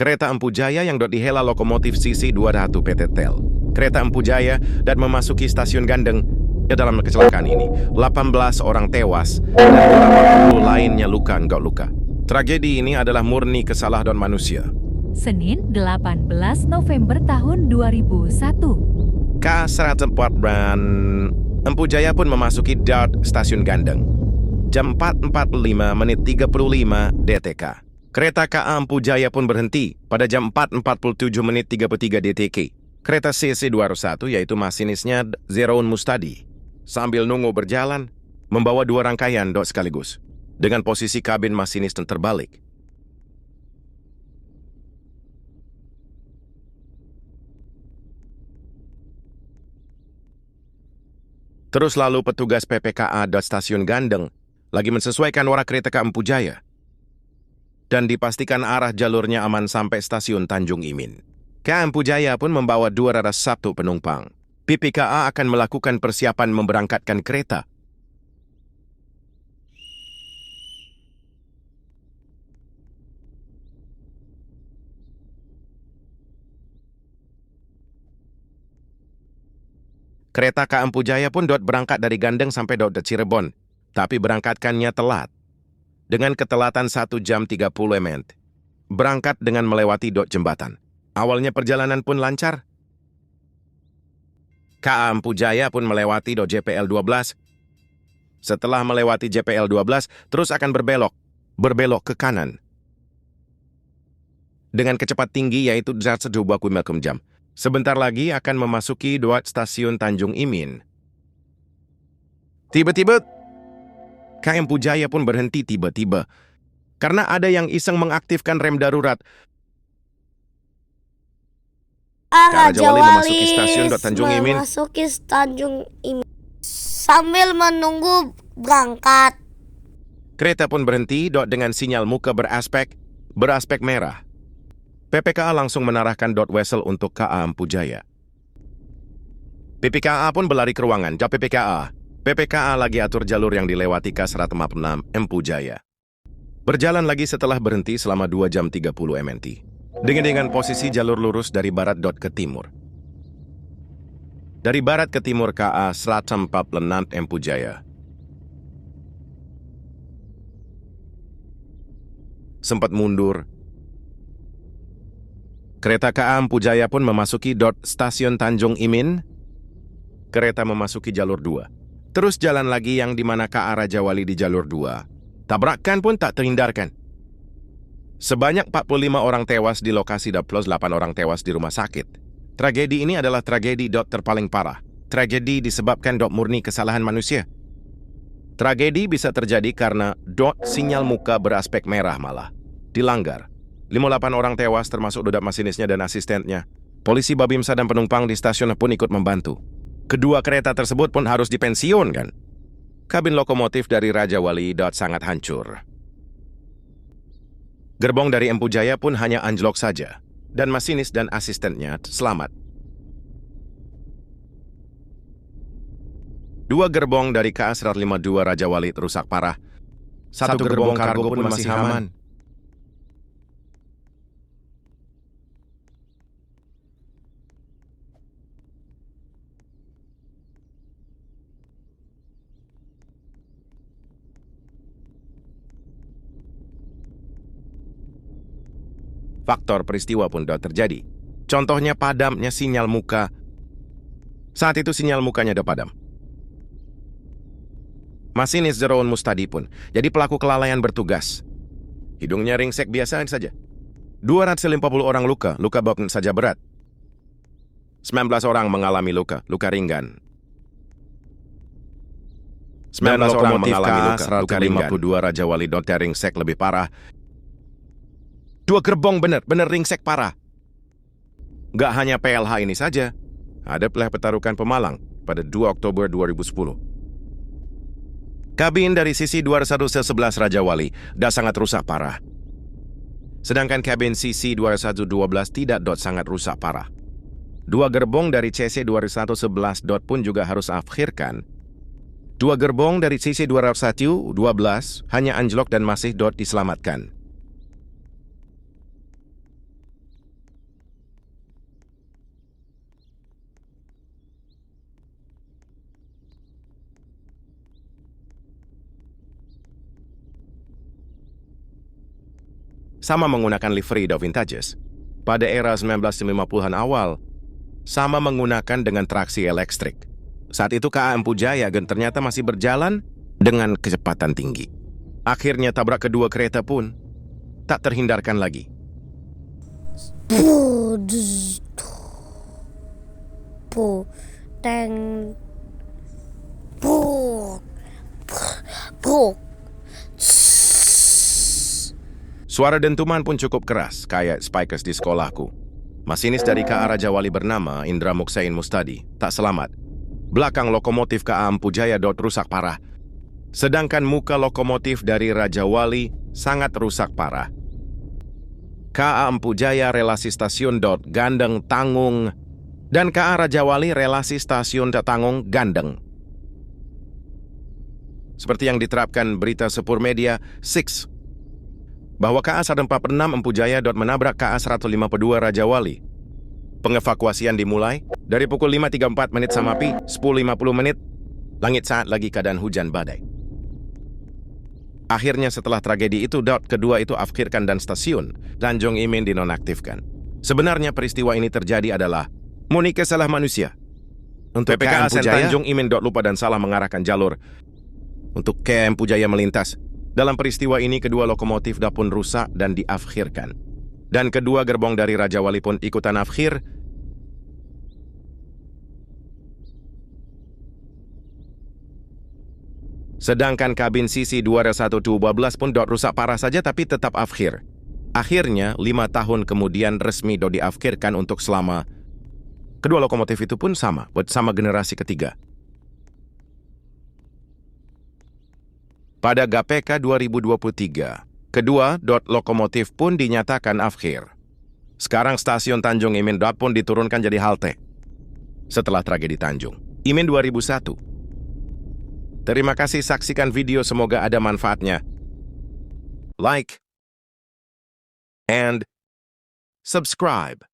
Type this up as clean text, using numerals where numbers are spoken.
Kereta Empu Jaya yang dihela lokomotif CC21 PT TEL. Kereta Empu Jaya dan memasuki stasiun Gandeng. Dalam kecelakaan ini, 18 orang tewas dan 80 lainnya luka. Tragedi ini adalah murni kesalahan manusia. Senin 18 November tahun 2001. K104 dan Empu Jaya pun memasuki stasiun Gandeng. Jam 4.45 menit 35 DTK. Kereta KA Empu Jaya pun berhenti pada jam 4.47 menit 33 DTK. Kereta CC21 yaitu masinisnya Zeraun Mustadi sambil nunggu berjalan membawa dua rangkaian sekaligus dengan posisi kabin masinis terbalik. Terus lalu petugas PPKA stasiun Gandeng lagi mensesuaikan warak kereta KA Empu Jaya dan dipastikan arah jalurnya aman sampai stasiun Tanjung Imin. KA Empu Jaya pun membawa 201 penumpang. PPKA akan melakukan persiapan memberangkatkan kereta. Kereta KA Empu Jaya pun berangkat dari Gandeng sampai Cirebon, tapi berangkatkannya telat. Dengan ketelatan 1 jam 30 menit. Berangkat dengan melewati jembatan. Awalnya perjalanan pun lancar. KA Empu Jaya pun melewati JPL 12. Setelah melewati JPL 12, terus akan berbelok ke kanan. Dengan kecepatan tinggi yaitu 120 km/jam. Sebentar lagi akan memasuki stasiun Tanjung Imin. Tiba-tiba, KA Empu Jaya pun berhenti tiba-tiba. Karena ada yang iseng mengaktifkan rem darurat. Raja Wali memasuki stasiun Tanjung Imin sambil menunggu berangkat. Kereta pun berhenti dengan sinyal muka beraspek merah. PPKA langsung menarahkan whistle untuk KA Empu Jaya. PPKA pun berlari ke ruangan PPKA lagi atur jalur yang dilewati K146 Empu Jaya. Berjalan lagi setelah berhenti selama 2 jam 30 MNT. Dengan posisi jalur lurus dari barat ke timur. Dari barat ke timur KA 146 Empu Jaya. Sempat mundur. Kereta KA Empu Jaya pun memasuki stasiun Tanjung Imin. Kereta memasuki jalur 2. Terus jalan lagi yang dimana KA Raja Wali di jalur 2. Tabrakan pun tak terhindarkan. Sebanyak 45 orang tewas di lokasi dan plus 8 orang tewas di rumah sakit. Tragedi ini adalah tragedi terpaling parah. Tragedi disebabkan murni kesalahan manusia. Tragedi bisa terjadi karena sinyal muka beraspek merah malah dilanggar. 58 orang tewas termasuk masinisnya dan asistennya. Polisi Babinsa dan penumpang di stasiun pun ikut membantu. Kedua kereta tersebut pun harus dipensiunkan. Kabin lokomotif dari Raja Wali sangat hancur. Gerbong dari Empu Jaya pun hanya anjlok saja, dan masinis dan asistennya selamat. 2 gerbong dari KA 152 Raja Wali rusak parah. 1 gerbong kargo pun masih aman. Faktor peristiwa pun terjadi. Contohnya padamnya sinyal muka. Saat itu sinyal mukanya padam. Masinis Zeraun Mustadi pun jadi pelaku kelalaian bertugas. Hidungnya ringsek biasa saja. 250 orang luka bukan saja berat. 19 orang mengalami luka ringan. 19 orang mengalami luka ringan. 152 Raja Wali ringsek lebih parah. 2 gerbong benar ringsek parah. Gak hanya PLH ini saja, ada petarukan Pemalang pada 2 Oktober 2010. Kabin dari sisi 211 Raja Wali sangat rusak parah. Sedangkan kabin sisi 212 tidak sangat rusak parah. 2 gerbong dari CC 211 pun juga harus akhirkan. 2 gerbong dari CC 212 hanya anjlok dan masih diselamatkan. sama menggunakan livery do vintages. Pada era 1950-an awal, sama menggunakan dengan traksi elektrik. Saat itu KA Empu Jaya ternyata masih berjalan dengan kecepatan tinggi. Akhirnya tabrak kedua kereta pun tak terhindarkan lagi. Suara dentuman pun cukup keras, kayak spikers di sekolahku. Masinis dari KA Raja Wali bernama Indra Muksain Mustadi tak selamat. Belakang lokomotif KA Empu Jaya rusak parah. Sedangkan muka lokomotif dari Raja Wali sangat rusak parah. KA Empu Jaya relasi stasiun Gandeng Tangung dan KA Raja Wali relasi stasiun Tangung Gandeng. Seperti yang diterapkan berita Sepur Media 6 bahwa KA 146 Empu Jaya menabrak KA 152 Raja Wali. Pengevakuasian dimulai dari pukul 5.34 menit sama pi 10.50 menit. Langit saat lagi keadaan hujan badai. Akhirnya setelah tragedi itu, kedua itu akhirkan dan stasiun Tanjung Imin dinonaktifkan. Sebenarnya peristiwa ini terjadi adalah murni kesalahan manusia. Untuk PPK Empu Jaya, Tanjung Imin lupa dan salah mengarahkan jalur untuk KA Empu Jaya melintas. Dalam peristiwa ini, kedua lokomotif pun rusak dan diakhirkan. Dan kedua gerbong dari Raja Wali pun ikutan akhir. Sedangkan kabin sisi 212 pun rusak parah saja tapi tetap akhir. Akhirnya, 5 tahun kemudian resmi diakhirkan untuk selama. Kedua lokomotif itu pun sama, bersama generasi ketiga. Pada GPK 2023, kedua lokomotif pun dinyatakan akhir. Sekarang stasiun Tanjung Imin pun diturunkan jadi halte. Setelah tragedi Tanjung Imin 2001. Terima kasih, saksikan video, semoga ada manfaatnya. Like and subscribe.